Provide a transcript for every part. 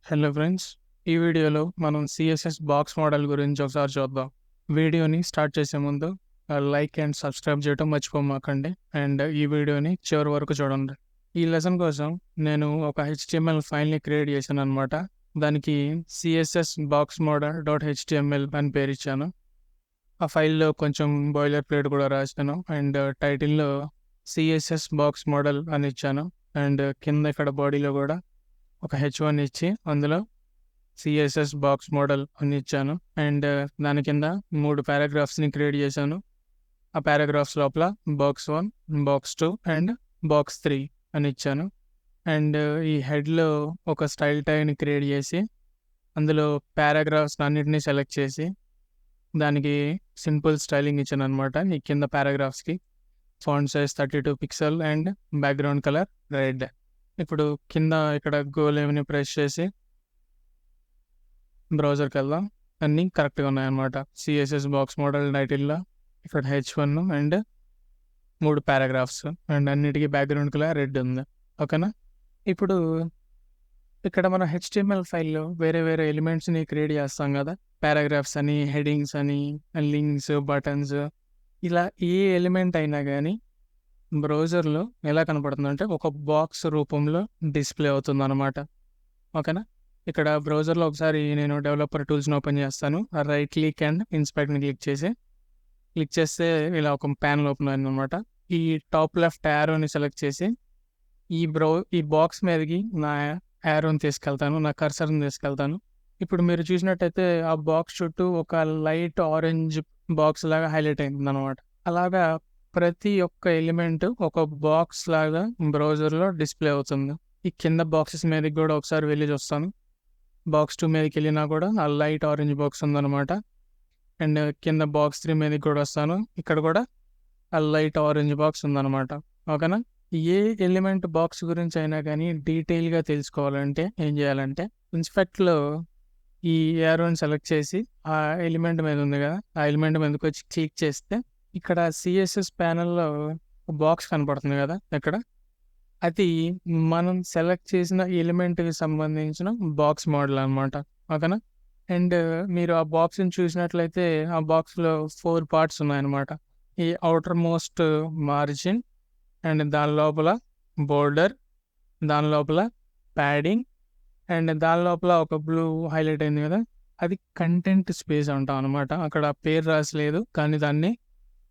Hello friends, ఈ వీడియోలో మనం సిఎస్ఎస్ బాక్స్ మోడల్ గురించి ఒకసారి చూద్దాం. వీడియోని స్టార్ట్ చేసే ముందు లైక్ అండ్ సబ్స్క్రైబ్ చేయడం మర్చిపోమాకండి. అండ్ ఈ వీడియోని చివరి వరకు చూడండి. ఈ లెసన్ కోసం నేను ఒక హెచ్టిఎంఎల్ ఫైల్ని క్రియేట్ చేశాను అనమాట. దానికి CSS box model dot HTML అని పేరు ఇచ్చాను. ఆ ఫైల్లో కొంచెం బాయిలర్ ప్లేట్ కూడా రాశాను. అండ్ టైటిల్లో సిఎస్ఎస్ బాక్స్ మోడల్ అని ఇచ్చాను. అండ్ కింద ఇక్కడ బాడీలో కూడా ఒక H1 ఇచ్చి అందులో సిఎస్ఎస్ బాక్స్ మోడల్ అని ఇచ్చాను. అండ్ దాని కింద 3 పారాగ్రాఫ్స్ని క్రియేట్ చేశాను. ఆ పారాగ్రాఫ్స్ లోపల బాక్స్ 1, బాక్స్ 2 అండ్ బాక్స్ 3 అని ఇచ్చాను. అండ్ ఈ హెడ్లో ఒక స్టైల్ ట్యాగ్ని క్రియేట్ చేసి అందులో పారాగ్రాఫ్స్ అన్నిటినీ సెలెక్ట్ చేసి దానికి సింపుల్ స్టైలింగ్ ఇచ్చాను అనమాట. ఈ కింద పారాగ్రాఫ్స్కి font size 32 pixel and background colour red. ఇప్పుడు కింద ఇక్కడ గోల్ ఏమని ప్రెస్ చేసి బ్రౌజర్కి వెళ్దాం. అన్నీ కరెక్ట్గా ఉన్నాయన్నమాట. సిఎస్ఎస్ బాక్స్ మోడల్ టైటిల్లో ఇక్కడ H1 అండ్ 3 పారాగ్రాఫ్స్ అండ్ అన్నిటికీ బ్యాక్గ్రౌండ్ కలర్ రెడ్ ఉంది. ఓకేనా? ఇప్పుడు ఇక్కడ మన హెచ్టిఎంఎల్ ఫైల్లో వేరే వేరే ఎలిమెంట్స్ని క్రియేట్ చేస్తాం కదా. పారాగ్రాఫ్స్ అని, హెడింగ్స్ అని, లింక్స్, బటన్స్, ఇలా ఏ ఎలిమెంట్ అయినా కానీ బ్రౌజర్లో ఎలా కనపడుతుంది అంటే ఒక బాక్స్ రూపంలో డిస్ప్లే అవుతుంది అనమాట. ఓకేనా? ఇక్కడ బ్రౌజర్లో ఒకసారి నేను డెవలపర్ టూల్స్ని ఓపెన్ చేస్తాను. రైట్ క్లిక్ అండ్ ఇన్స్పెక్ట్ని క్లిక్ చేస్తే ఇలా ఒక ప్యానల్ ఓపెన్ అయింది అనమాట. ఈ టాప్ లెఫ్ట్ యారోని సెలెక్ట్ చేసి ఈ బాక్స్ మీదకి నా యారోని తీసుకెళ్తాను, నా కర్సర్ని తీసుకెళ్తాను. ఇప్పుడు మీరు చూసినట్టయితే ఆ బాక్స్ చుట్టూ ఒక లైట్ ఆరెంజ్ బాక్స్ లాగా హైలైట్ అయింది అనమాట. అలాగా ప్రతి ఒక్క ఎలిమెంట్ ఒక బాక్స్ లాగా బ్రౌజర్లో డిస్ప్లే అవుతుంది. ఈ కింద బాక్సెస్ మీదకి కూడా ఒకసారి వెళ్ళి చూస్తాను. బాక్స్ 2 మీదకి వెళ్ళినా కూడా ఆ లైట్ ఆరెంజ్ బాక్స్ ఉందన్నమాట. అండ్ కింద బాక్స్ 3 మీదకి కూడా వస్తాను. ఇక్కడ కూడా ఆ లైట్ ఆరెంజ్ బాక్స్ ఉందన్నమాట. ఓకేనా? ఏ ఎలిమెంట్ బాక్స్ గురించి అయినా కానీ డీటెయిల్గా తెలుసుకోవాలంటే ఏం చేయాలంటే ఇన్స్పెక్ట్లో ఈ యారోని సెలెక్ట్ చేసి ఆ ఎలిమెంట్ మీద ఉంది కదా, ఆ ఎలిమెంట్ మీదకి వచ్చి క్లిక్ చేస్తే ఇక్కడ సిఎస్ఎస్ ప్యానెల్లో బాక్స్ కనపడుతుంది కదా ఇక్కడ, అది మనం సెలెక్ట్ చేసిన ఎలిమెంట్కి సంబంధించిన బాక్స్ మోడల్ అనమాట. ఓకేనా? అండ్ మీరు ఆ బాక్స్ని చూసినట్లయితే ఆ బాక్స్లో 4 పార్ట్స్ ఉన్నాయన్నమాట. ఈ అవుటర్ మోస్ట్ మార్జిన్ అండ్ దాని లోపల బోర్డర్, దాని లోపల ప్యాడింగ్ అండ్ దాని లోపల ఒక బ్లూ హైలైట్ అయింది కదా, అది కంటెంట్ స్పేస్ అంటాం అనమాట. అక్కడ పేరు రాసలేదు కానీ దాన్ని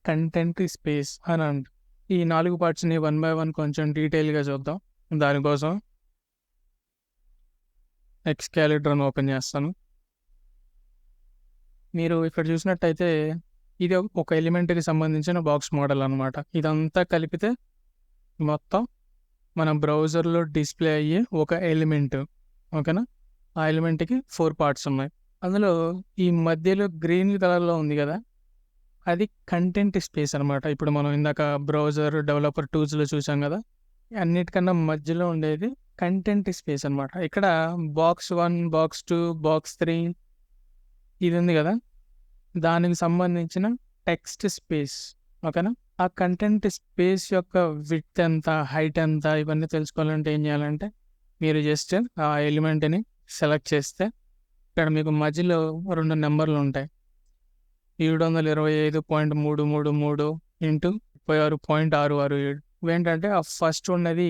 కంటెంట్ స్పేస్ అని అంట. ఈ 4 పార్ట్స్ని 1 by 1 కొంచెం డీటెయిల్గా చూద్దాం. దానికోసం ఎక్స్కాలిటర్ని ఓపెన్ చేస్తాను. మీరు ఇక్కడ చూసినట్టయితే ఇది ఒక ఎలిమెంట్కి సంబంధించిన బాక్స్ మోడల్ అనమాట. ఇదంతా కలిపితే మొత్తం మన బ్రౌజర్లో డిస్ప్లే అయ్యే ఒక ఎలిమెంట్. ఓకేనా? ఆ ఎలిమెంట్కి 4 పార్ట్స్ ఉన్నాయి. అందులో ఈ మధ్యలో గ్రీన్ కలర్లో ఉంది కదా, అది కంటెంట్ స్పేస్ అనమాట. ఇప్పుడు మనం ఇందాక బ్రౌజర్ డెవలపర్ టూల్స్లో చూసాం కదా, అన్నిటికన్నా మధ్యలో ఉండేది కంటెంట్ స్పేస్ అనమాట. ఇక్కడ బాక్స్ 1, బాక్స్ 2, బాక్స్ 3 ఇది ఉంది కదా, దానికి సంబంధించిన టెక్స్ట్ స్పేస్. ఓకేనా? ఆ కంటెంట్ స్పేస్ యొక్క విడ్త్ ఎంత, హైట్ ఎంత, ఇవన్నీ తెలుసుకోవాలంటే ఏం చేయాలంటే మీరు జస్ట్ ఆ ఎలిమెంట్ని సెలెక్ట్ చేస్తే ఇక్కడ మీకు మధ్యలో 2 నెంబర్లు ఉంటాయి. 725.333 ఇంటూ 36.667. ఇవేంటంటే ఆ ఫస్ట్ ఉన్నది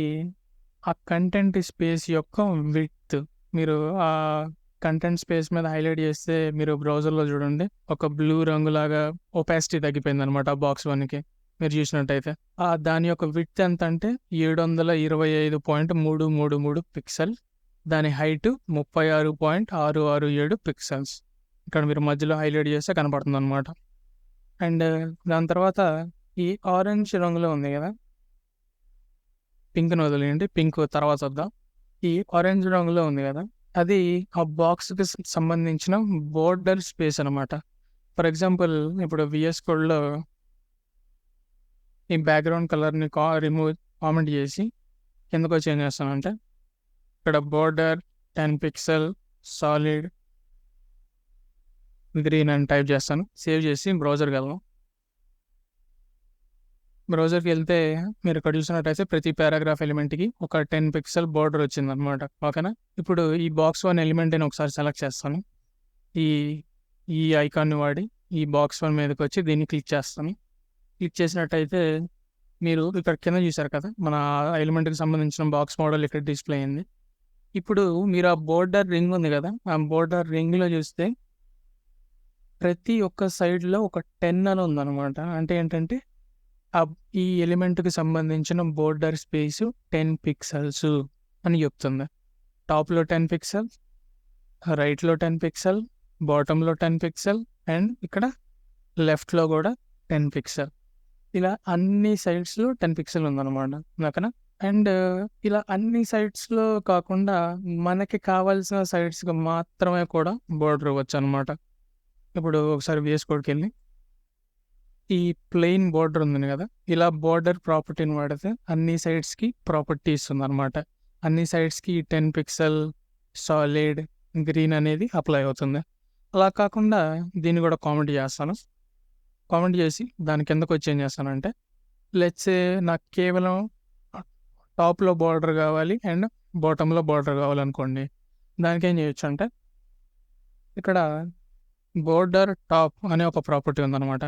ఆ కంటెంట్ స్పేస్ యొక్క విడ్త్. మీరు ఆ కంటెంట్ స్పేస్ మీద హైలైట్ చేస్తే మీరు బ్రౌజర్లో చూడండి ఒక బ్లూ రంగులాగా ఒపాసిటీ తగ్గిపోయింది అనమాట ఆ బాక్స్ 1కి. మీరు చూసినట్టయితే దాని యొక్క విడ్త్ ఎంత అంటే 725.333 పిక్సెల్, దాని హైట్ 36.667 పిక్సెల్స్. ఇక్కడ మీరు మధ్యలో హైలైట్ చేస్తే కనపడుతుంది అనమాట. అండ్ దాని తర్వాత ఈ ఆరెంజ్ రంగులో ఉంది కదా, పింక్ని వదిలేయండి, పింక్ తర్వాత వద్దాం. ఈ ఆరెంజ్ రంగులో ఉంది కదా, అది ఆ బాక్స్కి సంబంధించిన బోర్డర్ స్పేస్ అనమాట. ఫర్ ఎగ్జాంపుల్ ఇప్పుడు VS కోడ్లో ఈ బ్యాక్గ్రౌండ్ కలర్ని కామెంట్ చేసి కిందకు వచ్చి ఏం చేస్తానంటే ఇక్కడ బోర్డర్ 10 పిక్సెల్ సాలిడ్ గ్రీన్ అని టైప్ చేస్తాను. సేవ్ చేసి బ్రౌజర్కి వెళ్దాం. బ్రౌజర్కి వెళ్తే మీరు ఇక్కడ చూసినట్టయితే ప్రతి పారాగ్రాఫ్ ఎలిమెంట్కి ఒక 10 పిక్సెల్ బోర్డర్ వచ్చిందనమాట. ఓకేనా. ఇప్పుడు ఈ బాక్స్ 1 ఎలిమెంట్ అని ఒకసారి సెలెక్ట్ చేస్తాను. ఈ ఈ ఐకాన్ని వాడి ఈ బాక్స్ 1 మీదకి వచ్చి దీన్ని క్లిక్ చేస్తాను. క్లిక్ చేసినట్టయితే మీరు ఇక్కడ కింద చూసారు కదా, మన ఎలిమెంట్కి సంబంధించిన బాక్స్ మోడల్ ఇక్కడ డిస్ప్లే అయింది. ఇప్పుడు మీరు ఆ బోర్డర్ రింగ్ ఉంది కదా, ఆ బోర్డర్ రింగ్లో చూస్తే ప్రతి ఒక్క సైడ్లో ఒక 10 అని ఉందన్నమాట. అంటే ఏంటంటే ఈ ఎలిమెంట్కి సంబంధించిన బోర్డర్ స్పేస్ 10 పిక్సెల్స్ అని చెప్తుంది. టాప్లో 10 పిక్సెల్, రైట్లో 10 పిక్సెల్, బాటంలో 10 పిక్సెల్ అండ్ ఇక్కడ లెఫ్ట్లో కూడా 10 పిక్సెల్. ఇలా అన్ని సైడ్స్లో 10 పిక్సెల్ ఉందన్నమాట. ఓకేనా. అండ్ ఇలా అన్ని సైడ్స్లో కాకుండా మనకి కావాల్సిన సైడ్స్కి మాత్రమే కూడా బోర్డర్ ఇవ్వచ్చు అనమాట. ఇప్పుడు ఒకసారి VS కోడ్కి వెళ్ళి ఈ ప్లెయిన్ బోర్డర్ ఉంది కదా, ఇలా బోర్డర్ ప్రాపర్టీని వాడితే అన్ని సైడ్స్కి ప్రాపర్టీ ఇస్తుంది అనమాట. అన్ని సైడ్స్కి 10 పిక్సెల్ సాలిడ్ గ్రీన్ అనేది అప్లై అవుతుంది. అలా కాకుండా దీన్ని కూడా కామెంట్ చేస్తాను. కామెంట్ చేసి దాని కిందకు వచ్చి ఏం చేస్తానంటే, లెట్స్ సే నాకు కేవలం టాప్లో బార్డర్ కావాలి అండ్ బాటంలో బార్డర్ కావాలనుకోండి. దానికి ఏం చేయొచ్చు అంటే, ఇక్కడ బోర్డర్ టాప్ అనే ఒక ప్రాపర్టీ ఉందన్నమాట.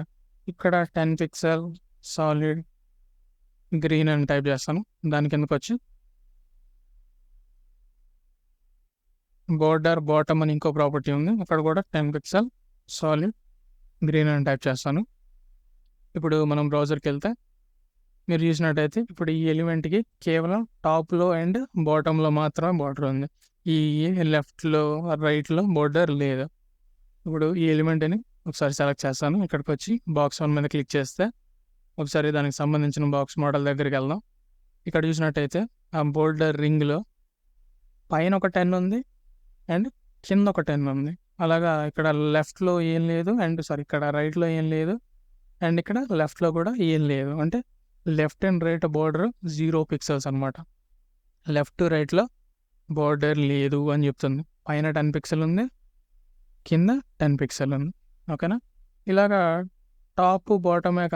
ఇక్కడ 10 పిక్సెల్ సాలిడ్ గ్రీన్ అని టైప్ చేస్తాను. దాని కిందకు వచ్చి బోర్డర్ బాటమ్ అని ఇంకో ప్రాపర్టీ ఉంది, అక్కడ కూడా 10 పిక్సెల్ సాలిడ్ గ్రీన్ అని టైప్ చేస్తాను. ఇప్పుడు మనం బ్రౌజర్కి వెళ్తే మీరు చూసినట్టయితే ఇప్పుడు ఈ ఎలిమెంట్కి కేవలం టాప్లో అండ్ బాటంలో మాత్రమే బార్డర్ ఉంది. ఈ లెఫ్ట్లో రైట్లో బోర్డర్ లేదు. ఇప్పుడు ఈ ఎలిమెంట్ని ఒకసారి సెలెక్ట్ చేస్తాను. ఇక్కడికి వచ్చి బాక్స్ 1 మీద క్లిక్ చేస్తే ఒకసారి దానికి సంబంధించిన బాక్స్ మోడల్ దగ్గరికి వెళ్దాం. ఇక్కడ చూసినట్టయితే ఆ బోర్డర్ రింగ్లో పైన ఒక 10 ఉంది అండ్ కింద ఒక 10 ఉంది. అలాగా ఇక్కడ లెఫ్ట్లో ఏం లేదు అండ్ ఇక్కడ రైట్లో ఏం లేదు అండ్ ఇక్కడ లెఫ్ట్లో కూడా ఏం లేదు. అంటే left and right border 0 pixels అనమాట. లెఫ్ట్ రైట్లో బోర్డర్ లేదు అని చెప్తుంది. పైన 10 పిక్సెల్ ఉంది, కింద 10 పిక్సెల్ ఉంది. ఓకేనా. ఇలాగా టాప్ బాటమే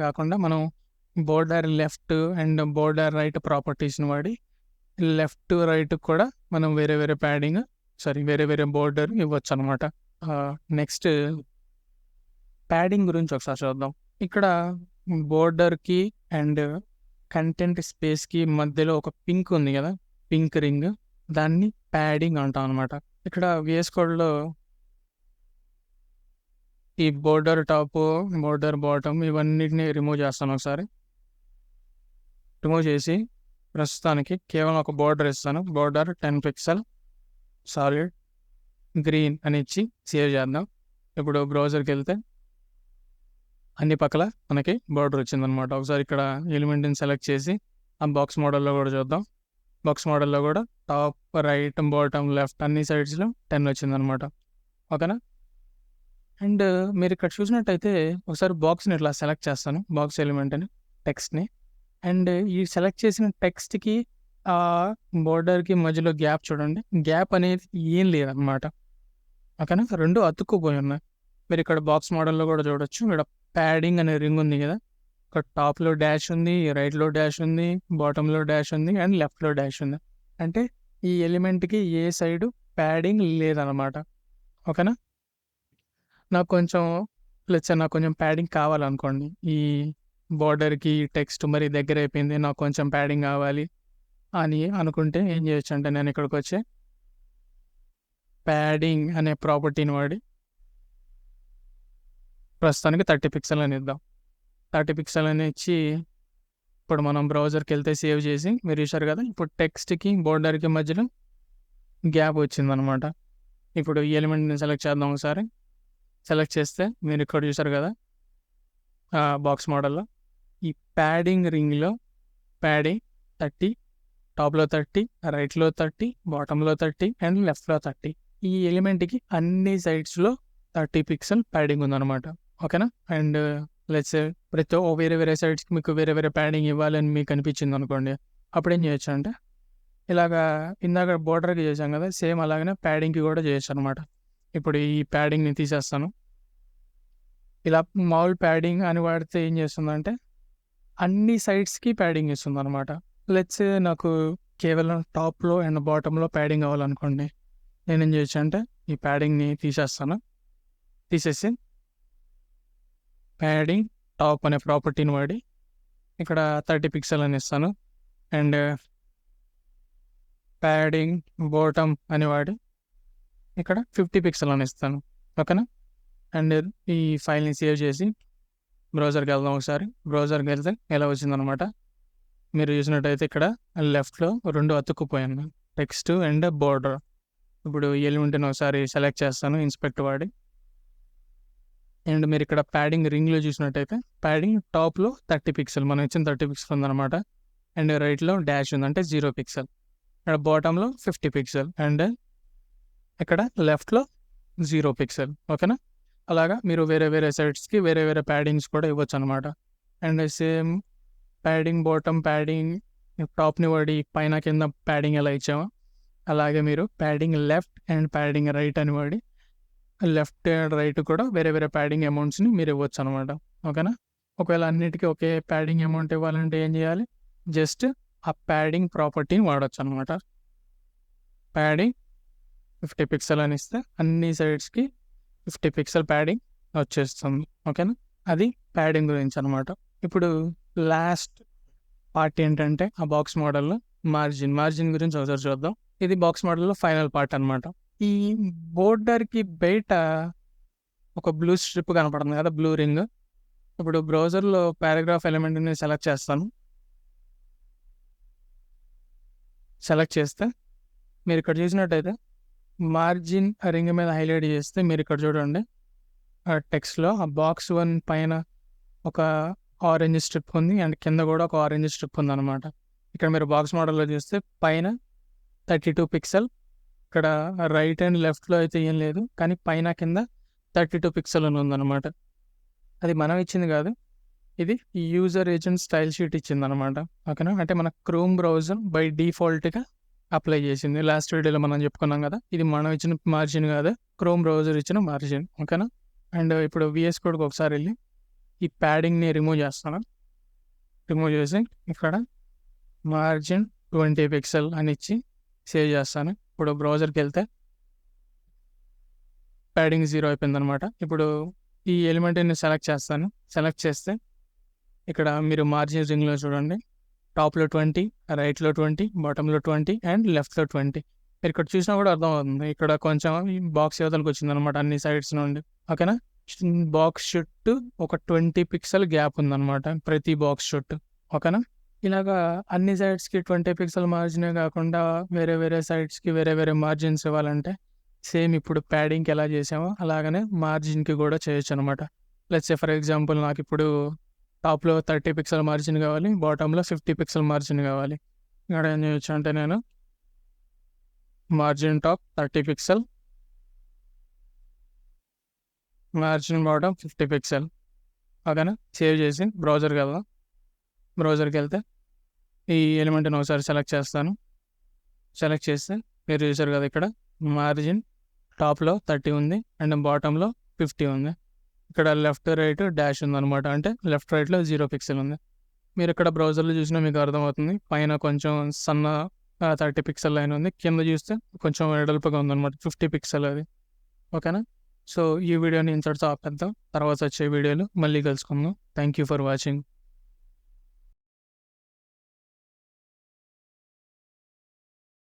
కాకుండా మనం border left and border right ప్రాపర్టీస్ని వాడి లెఫ్ట్ రైట్ కూడా మనం వేరే వేరే బోర్డర్ ఇవ్వచ్చు అనమాట. నెక్స్ట్ ప్యాడింగ్ గురించి ఒకసారి చూద్దాం. ఇక్కడ బోర్డర్కి అండ్ కంటెంట్ స్పేస్కి మధ్యలో ఒక పింక్ ఉంది కదా, పింక్ రింగ్, దాన్ని ప్యాడింగ్ అంటాం అనమాట. ఇక్కడ VS కోడ్లో ఈ బోర్డర్ టాప్, బోర్డర్ బాటమ్ ఇవన్నిటిని రిమూవ్ చేస్తాను. ఒకసారి రిమూవ్ చేసి ప్రస్తుతానికి కేవలం ఒక బోర్డర్ ఇస్తాను. బోర్డర్ 10 పిక్సెల్ సాలిడ్ గ్రీన్ అని ఇచ్చి సేవ్ చేద్దాం. ఇప్పుడు బ్రౌజర్కి వెళ్తే అన్ని పక్కల మనకి బోర్డర్ వచ్చిందనమాట. ఒకసారి ఇక్కడ ఎలిమెంట్ని సెలెక్ట్ చేసి ఆ బాక్స్ మోడల్లో కూడా చూద్దాం. బాక్స్ మోడల్లో కూడా టాప్, రైట్, బాటమ్, లెఫ్ట్ అన్ని సైడ్స్లో 10 వచ్చిందనమాట. ఓకేనా. అండ్ మీరు ఇక్కడ చూసినట్టయితే ఒకసారి బాక్స్ని ఇట్లా సెలెక్ట్ చేస్తాను, బాక్స్ ఎలిమెంట్ని, టెక్స్ట్ని. అండ్ ఈ సెలెక్ట్ చేసిన టెక్స్ట్కి ఆ బోర్డర్కి మధ్యలో గ్యాప్ చూడండి, గ్యాప్ అనేది ఏం లేదనమాట. ఓకేనా. రెండు అతుక్కుపోయి ఉన్నాయి. మీరు ఇక్కడ బాక్స్ మోడల్లో కూడా చూడొచ్చు. ఇక్కడ ప్యాడింగ్ అనే రింగ్ ఉంది కదా, ఇక్కడ టాప్లో డాష్ ఉంది, రైట్లో డాష్ ఉంది, బాటంలో డాష్ ఉంది అండ్ లెఫ్ట్లో డాష్ ఉంది. అంటే ఈ ఎలిమెంట్కి ఏ సైడు ప్యాడింగ్ లేదనమాట. ఓకేనా. నాకు కొంచెం ప్యాడింగ్ కావాలనుకోండి, ఈ బార్డర్కి టెక్స్ట్ మరి దగ్గర అయిపోయింది, నాకు కొంచెం ప్యాడింగ్ కావాలి అని అనుకుంటే ఏం చేయొచ్చు అంటే, నేను ఇక్కడికి వచ్చి ప్యాడింగ్ అనే ప్రాపర్టీని వాడి ప్రస్తుతానికి 30 పిక్సెల్ అని ఇద్దాం. 30 పిక్సెల్ అని ఇచ్చి ఇప్పుడు మనం బ్రౌజర్కి వెళ్తే సేవ్ చేసి మీరు చూసారు కదా, ఇప్పుడు టెక్స్ట్కి బోర్డర్కి మధ్యలో గ్యాప్ వచ్చిందనమాట. ఇప్పుడు ఈ ఎలిమెంట్ని సెలెక్ట్ చేద్దాం. ఒకసారి సెలెక్ట్ చేస్తే మీరు ఇక్కడ చూసారు కదా బాక్స్ మోడల్లో ఈ ప్యాడింగ్ రింగ్లో ప్యాడింగ్ 30, టాప్లో 30, రైట్లో 30, బాటంలో 30 అండ్ లెఫ్ట్లో 30. ఈ ఎలిమెంట్కి అన్ని సైడ్స్లో 30 పిక్సెల్ ప్యాడింగ్ ఉందన్నమాట. ఓకేనా. అండ్ లెట్స్ ప్రతి వేరే సైడ్స్కి మీకు వేరే ప్యాడింగ్ ఇవ్వాలని మీకు అనిపించింది అనుకోండి, అప్పుడు ఏం చేయొచ్చు అంటే ఇలాగా ఇందాక బోర్డర్కి చేసాం కదా, సేమ్ అలాగనే ప్యాడింగ్కి కూడా చేయొచ్చు అనమాట. ఇప్పుడు ఈ ప్యాడింగ్ని తీసేస్తాను. ఇలా మామూలు ప్యాడింగ్ అని వాడితే ఏం చేస్తుందంటే అన్ని సైడ్స్‌కి ప్యాడింగ్ ఇస్తుందనమాట. లెట్స్ సే నాకు కేవలం టాప్‌లో అండ్ బాటమ్‌లో ప్యాడింగ్ కావాలనుకోండి. నేనేం చేయొచ్చంటే ఈ ప్యాడింగ్‌ని తీసేస్తాను. తీసేసి ప్యాడింగ్ టాప్ అనే ప్రాపర్టీని వాడి ఇక్కడ 30 పిక్సెల్ అని ఇస్తాను. అండ్ ప్యాడింగ్ బాటమ్ అని వాడి ఇక్కడ 50 పిక్సెల్ అని ఇస్తాను. ఓకేనా? అండ్ ఈ ఫైల్‌ని సేవ్ చేసి బ్రౌజర్‌కి వెళ్దాం ఒకసారి. బ్రౌజర్‌కి వెళ్తే ఇలా వచ్చిందనమాట. మీరు చూసినట్టయితే ఇక్కడ లెఫ్ట్‌లో 2 అతుక్కుపోయాను. Text and border. ఇప్పుడు ఈ ఎలిమెంట్‌ని ఒకసారి సెలెక్ట్ చేస్తాను ఇన్స్పెక్ట్ వాడి. అండ్ మీరు ఇక్కడ ప్యాడింగ్ రింగ్‌లో చూసినట్టయితే ప్యాడింగ్ టాప్‌లో 30 పిక్సెల్ మనం ఇచ్చిన 30 పిక్సెల్ ఉందనమాట. అండ్ రైట్‌లో డాష్ ఉంది అంటే 0 పిక్సెల్. ఇక్కడ బాటమ్‌లో 50 పిక్సెల్ అండ్ ఇక్కడ లెఫ్ట్‌లో 0 పిక్సెల్. ఓకేనా? అలాగా మీరు వేరే వేరే సైడ్స్‌కి వేరే వేరే ప్యాడింగ్స్ కూడా ఇవ్వచ్చనమాట. And same padding bottom, padding టాప్‌ని వాడి పైన కింద ప్యాడింగ్ ఎలా ఇచ్చామో అలాగే మీరు padding left and padding right అని వాడి లెఫ్ట్ అండ్ రైట్ కూడా వేరే వేరే ప్యాడింగ్ అమౌంట్స్‌ని మీరు ఇవ్వచ్చనమాట. ఓకేనా? ఒకవేళ అన్నిటికీ ఒకే ప్యాడింగ్ అమౌంట్ ఇవ్వాలంటే ఏం చేయాలి? జస్ట్ ఆ ప్యాడింగ్ ప్రాపర్టీని వాడొచ్చనమాట. ప్యాడింగ్ 50 పిక్సెల్ అని ఇస్తే అన్ని సైడ్స్‌కి 50 పిక్సెల్ ప్యాడింగ్ వచ్చేస్తుంది. ఓకేనా? అది ప్యాడింగ్ గురించి అనమాట. ఇప్పుడు లాస్ట్ పార్ట్ ఏంటంటే ఆ బాక్స్ మోడల్‌లో మార్జిన్ గురించి ఒకసారి చూద్దాం. ఇది బాక్స్ మోడల్‌లో ఫైనల్ పార్ట్ అనమాట. ఈ బోర్డర్‌కి బయట ఒక బ్లూ స్ట్రిప్ కనపడుతుంది కదా! Blue ring. ఇప్పుడు బ్రౌజర్‌లో పారాగ్రాఫ్ ఎలిమెంట్‌ని సెలెక్ట్ చేస్తాను. సెలెక్ట్ చేస్తే మీరు ఇక్కడ చూసినట్టయితే మార్జిన్ రింగ్ మీద హైలైట్ చేస్తే మీరు ఇక్కడ చూడండి. ఆ టెక్స్ట్‌లో ఆ బాక్స్ 1 పైన ఒక ఆరెంజ్ స్ట్రిప్ ఉంది. అండ్ కింద కూడా ఒక ఆరెంజ్ స్ట్రిప్ ఉందనమాట. ఇక్కడ మీరు బాక్స్ మోడల్‌లో చూస్తే పైన 32 పిక్సెల్. ఇక్కడ రైట్ అండ్ లెఫ్ట్‌లో అయితే ఏం లేదు. కానీ పైన కింద 32 పిక్సెల్ అని ఉందనమాట. అది మనం ఇచ్చింది కాదు. ఇది యూజర్ ఏజెంట్ స్టైల్ షీట్ ఇచ్చిందనమాట. ఓకేనా? అంటే మన క్రోమ్ బ్రౌజర్ బై డిఫాల్ట్‌గా అప్లై చేసింది. లాస్ట్ వీడియోలో మనం చెప్పుకున్నాం కదా! ఇది మనం ఇచ్చిన మార్జిన్ కాదు. క్రోమ్ బ్రౌజర్ ఇచ్చిన మార్జిన్. ఓకేనా? అండ్ ఇప్పుడు వీఎస్ కోడ్‌కి ఒకసారి వెళ్ళి ఈ ప్యాడింగ్‌ని రిమూవ్ చేస్తాను. రిమూవ్ చేసి ఇక్కడ మార్జిన్ 20 పిక్సెల్ అని ఇచ్చి సేవ్ చేస్తాను. ఇప్పుడు బ్రౌజర్‌కి వెళ్తే ప్యాడింగ్ 0 అయిపోయిందనమాట. ఇప్పుడు ఈ ఎలిమెంట్‌ని సెలెక్ట్ చేస్తాను. సెలెక్ట్ చేస్తే ఇక్కడ మీరు మార్జిన్ రింగ్‌లో చూడండి. టాప్‌లో 20, రైట్‌లో 20, బాటమ్‌లో 20 అండ్ లెఫ్ట్‌లో 20. మీరు ఇక్కడ చూసినా కూడా అర్థమవుతుంది. ఇక్కడ కొంచెం ఈ బాక్స్ యువతలకి వచ్చిందనమాట అన్ని సైడ్స్ నుండి. ఓకేనా? బాక్స్ చుట్టూ ఒక 20 పిక్సెల్ గ్యాప్ ఉందనమాట ప్రతి బాక్స్ చుట్టూ. ఓకేనా? ఇలాగా అన్ని సైడ్స్‌కి 20 పిక్సెల్ మార్జినే కాకుండా వేరే వేరే సైడ్స్‌కి వేరే వేరే మార్జిన్స్ ఇవ్వాలంటే సేమ్ ఇప్పుడు ప్యాడింగ్‌కి ఎలా చేసామో అలాగనే మార్జిన్‌కి కూడా చేయొచ్చనమాట. లెట్స్ సే ఫర్ ఎగ్జాంపుల్ నాకిప్పుడు టాప్‌లో 30 పిక్సెల్ మార్జిన్ కావాలి. బాటమ్‌లో 50 పిక్సెల్ మార్జిన్ కావాలి. ఇక్కడ ఏం చేయొచ్చు అంటే నేను margin top 30 pixel, margin bottom 50 pixel. ఓకేనా? సేవ్ చేసి బ్రౌజర్‌కి వెళ్దాం. బ్రౌజర్‌కి వెళ్తే ఈ ఎలిమెంట్‌ని ఒకసారి సెలెక్ట్ చేస్తాను. సెలెక్ట్ చేస్తే మీరు చూసారు కదా! ఇక్కడ మార్జిన్ టాప్‌లో 30 ఉంది అండ్ బాటమ్‌లో 50 ఉంది. ఇక్కడ లెఫ్ట్, రైట్ డాష్ ఉందనమాట. అంటే లెఫ్ట్, రైట్‌లో 0 పిక్సెల్ ఉంది. మీరు ఇక్కడ బ్రౌజర్‌లో చూసినా మీకు అర్థమవుతుంది. పైన కొంచెం సన్న 30 పిక్సెల్ లైన్ ఉంది. కింద చూస్తే కొంచెం వెడల్పుగా ఉందనమాట. 50 పిక్సెల్ అది. ఓకేనా? సో, ఈ వీడియోని ఇంతటితో ఆపేద్దాం. తర్వాత వచ్చే వీడియోలో మళ్ళీ కలుసుకుందాం. Thank you for watching.